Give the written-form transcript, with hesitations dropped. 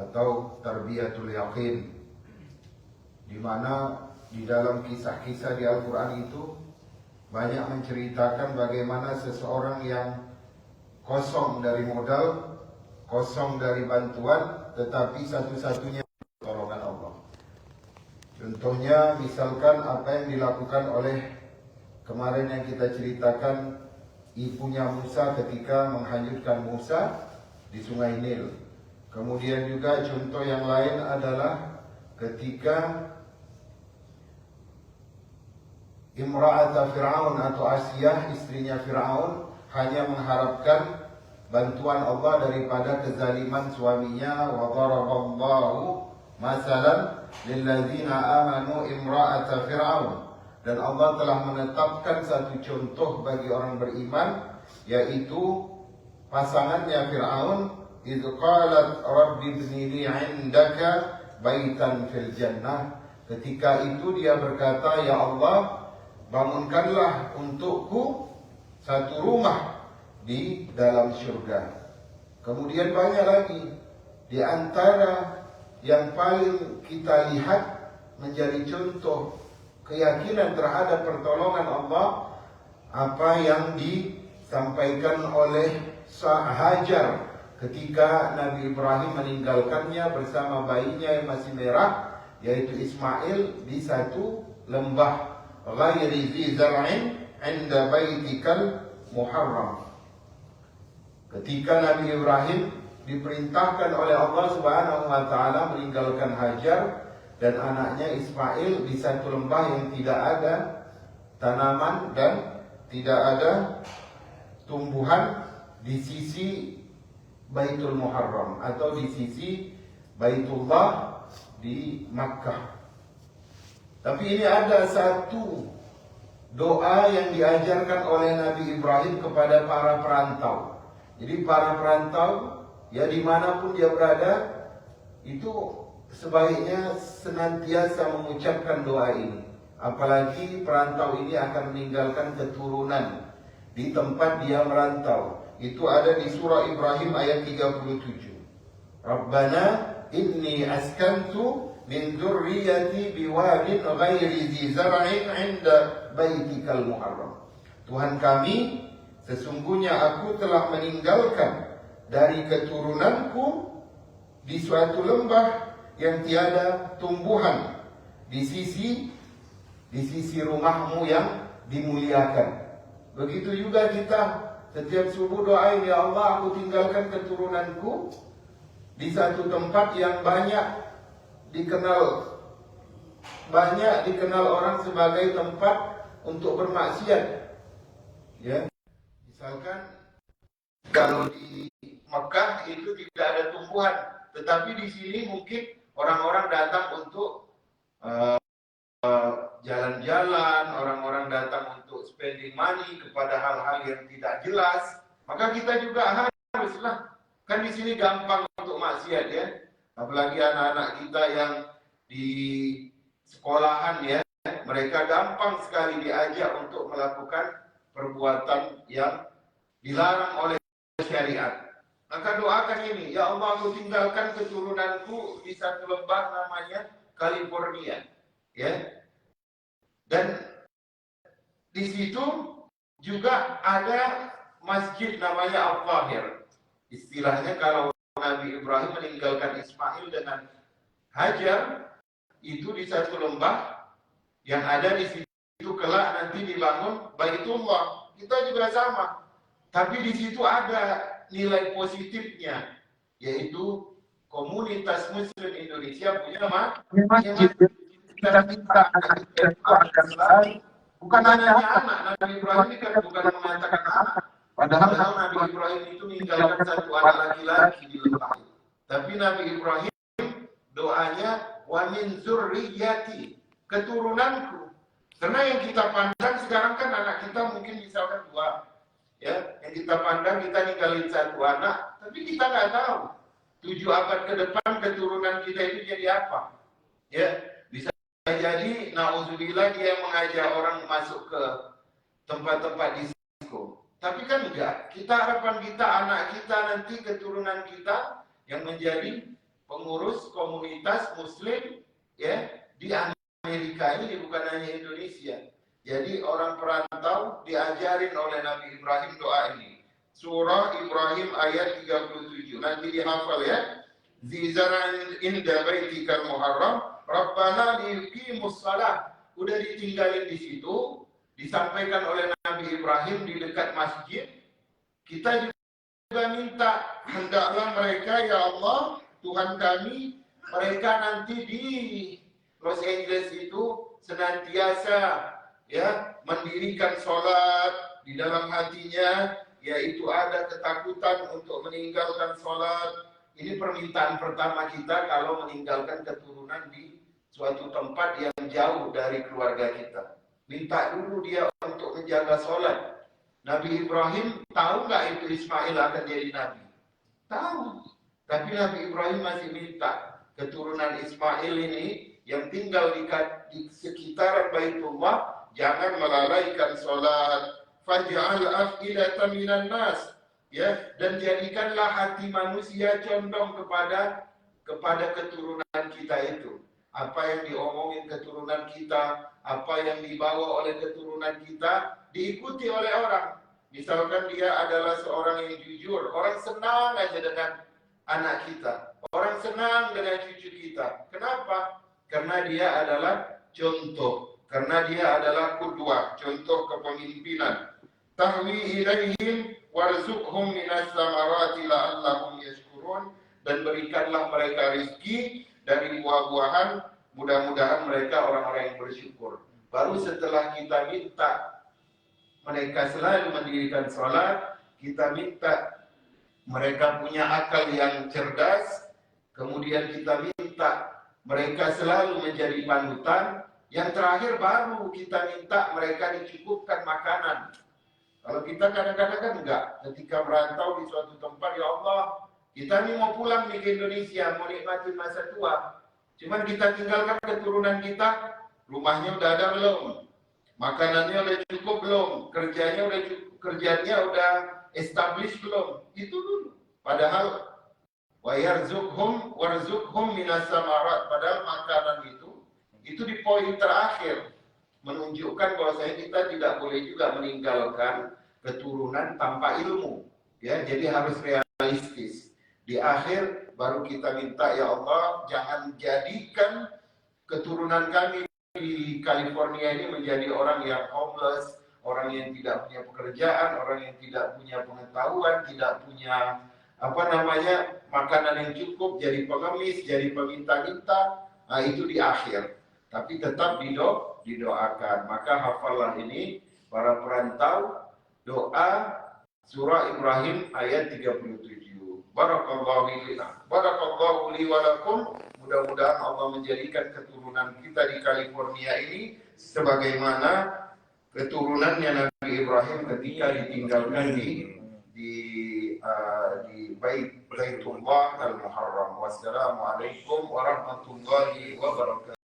atau tarbiyatul yaqin, di mana di dalam kisah-kisah di Al-Quran itu banyak menceritakan bagaimana seseorang yang kosong dari modal, kosong dari bantuan, tetapi satu-satunya pertolongan Allah. Contohnya misalkan apa yang dilakukan oleh kemarin yang kita ceritakan ibunya Musa ketika menghanyutkan Musa di Sungai Nil. Kemudian juga contoh yang lain adalah ketika Imra'ata Fir'aun atau Asiyah, istrinya Fir'aun, hanya mengharapkan bantuan Allah daripada kezaliman suaminya. Wa daraballahu masalan lilladzina amanu imra'ata Fir'aun. Dan Allah telah menetapkan satu contoh bagi orang beriman, yaitu pasangannya Fir'aun. Idh qalat rabbi ibni li 'indaka baitan fil jannah. Ketika itu dia berkata, ya Allah, bangunkanlah untukku satu rumah di dalam surga. Kemudian banyak lagi. Di antara yang paling kita lihat menjadi contoh keyakinan terhadap pertolongan Allah, apa yang disampaikan oleh Hajar ketika Nabi Ibrahim meninggalkannya bersama bayinya yang masih merah, yaitu Ismail, di satu lembah ghairi zi zar'in 'inda baitikal muharram. Ketika Nabi Ibrahim diperintahkan oleh Allah Subhanahu wa taala meninggalkan Hajar dan anaknya Ismail di satu lembah yang tidak ada tanaman dan tidak ada tumbuhan di sisi Baitul Muharram atau di sisi Baitullah di Makkah. Tapi ini ada satu doa yang diajarkan oleh Nabi Ibrahim kepada para perantau. Jadi para perantau, ya dimanapun dia berada, itu sebaiknya senantiasa mengucapkan doa ini. Apalagi perantau ini akan meninggalkan keturunan di tempat dia merantau. Itu ada di surah Ibrahim ayat 37. Rabbana inni askantu min dzurriyyati biwadin ghairi dzi zar'in 'inda baitikal muharram. Tuhan kami, sesungguhnya aku telah meninggalkan dari keturunanku di suatu lembah yang tiada tumbuhan di sisi rumahmu yang dimuliakan. Begitu juga kita setiap subuh doain, ya Allah, aku tinggalkan keturunanku di satu tempat yang banyak dikenal orang sebagai tempat untuk bermaksiat. Ya, misalkan kalau di Mekah itu tidak ada tumbuhan, tetapi di sini mungkin orang-orang datang untuk jalan-jalan, orang-orang datang untuk spending money kepada hal-hal yang tidak jelas. Maka kita juga haruslah, kan di sini gampang untuk maksiat ya. Apalagi anak-anak kita yang di sekolahan ya, mereka gampang sekali diajak untuk melakukan perbuatan yang dilarang oleh syariat. Maka doakan ini, ya Allah, aku tinggalkan keturunanku di satu lembah namanya California, ya. Dan di situ juga ada masjid namanya Al-Zahir. Istilahnya kalau Nabi Ibrahim meninggalkan Ismail dengan Hajar, itu di satu lembah yang ada di situ kelak nanti dibangun Baitullah. Kita juga sama. Tapi di situ ada nilai positifnya, yaitu komunitas Muslim Indonesia punya masjid. Kita bukan hanya anak. Nabi Ibrahim ini kan bukan mengatakan anak. Padahal Nabi Ibrahim itu meninggalkan satu anak laki-laki di lembah. Tapi Nabi Ibrahim doanya wa min dzurriyyati, keturunanku. Karena yang kita pandang sekarang kan anak kita mungkin misalkan 2. Ya, yang kita pandang kita ninggalin satu anak, tapi kita nggak tahu 7 abad ke depan keturunan kita itu jadi apa. Ya, bisa jadi nauzubillah dia mengajak orang masuk ke tempat-tempat disco. Tapi kan enggak. Kita harapan kita anak kita nanti keturunan kita yang menjadi pengurus komunitas Muslim ya di Amerika ini, bukan hanya Indonesia. Jadi orang perantau diajarin oleh Nabi Ibrahim doa ini. Surah Ibrahim ayat 37. Nanti dihafal ya. Zizara'in inda baitikal muharram Rabbana liyuqimus shalah. Udah ditinggalin di situ, disampaikan oleh Nabi Ibrahim di dekat masjid. Kita juga minta, hendaklah mereka ya Allah, Tuhan kami, mereka nanti di Los Angeles itu senantiasa ya mendirikan sholat di dalam hatinya, yaitu ada ketakutan untuk meninggalkan sholat. Ini permintaan pertama kita kalau meninggalkan keturunan di suatu tempat yang jauh dari keluarga kita. Minta dulu dia untuk menjaga sholat. Nabi Ibrahim tahu nggak itu Ismail akan jadi nabi? Tahu. Tapi Nabi Ibrahim masih minta keturunan Ismail ini yang tinggal di sekitaran Baitullah jangan melalaikan sholat. Faj'al af'idatan minan nas, ya, dan jadikanlah hati manusia condong kepada keturunan kita itu. Apa yang diomongin keturunan kita, apa yang dibawa oleh keturunan kita, diikuti oleh orang. Misalkan dia adalah seorang yang jujur, orang senang aja dengan anak kita, orang senang dengan cucu kita. Kenapa? Karena dia adalah contoh, karena dia adalah qudwah, contoh kepemimpinan. Tahwi ilaihim warzuqhum minas samarati la'allahum yashkurun, dan berikanlah mereka rizki dari buah-buahan, mudah-mudahan mereka orang-orang yang bersyukur. Baru setelah kita minta mereka selalu mendirikan sholat, kita minta mereka punya akal yang cerdas, kemudian kita minta mereka selalu menjadi panutan, yang terakhir baru kita minta mereka dicukupkan makanan. Kalau kita kadang-kadang kan enggak, ketika merantau di suatu tempat, ya Allah, kita nih mau pulang nih ke Indonesia, mau nikmatin masa tua. Cuman kita tinggalkan keturunan kita, rumahnya udah ada belum? Makanannya udah cukup belum? Kerjanya udah established belum? Itu dulu. Padahal warzuqhum minas samarat, padahal makanan itu di poin terakhir menunjukkan bahwasanya kita tidak boleh juga meninggalkan keturunan tanpa ilmu. Ya, jadi harus realistis. Di akhir baru kita minta, ya Allah, jangan jadikan keturunan kami di California ini menjadi orang yang homeless, orang yang tidak punya pekerjaan, orang yang tidak punya pengetahuan, tidak punya makanan yang cukup, jadi pengemis, jadi peminta-minta. Nah, itu di akhir. Tapi tetap didoakan. Maka hafallah ini para perantau, doa surah Ibrahim ayat 37. Barakallahu li wa lakum. Mudah-mudahan Allah menjadikan keturunan kita di California ini sebagaimana keturunannya Nabi Ibrahim ketika ditinggalkan di Baitullah al-Muharram. Wassalamualaikum warahmatullahi wabarakatuh.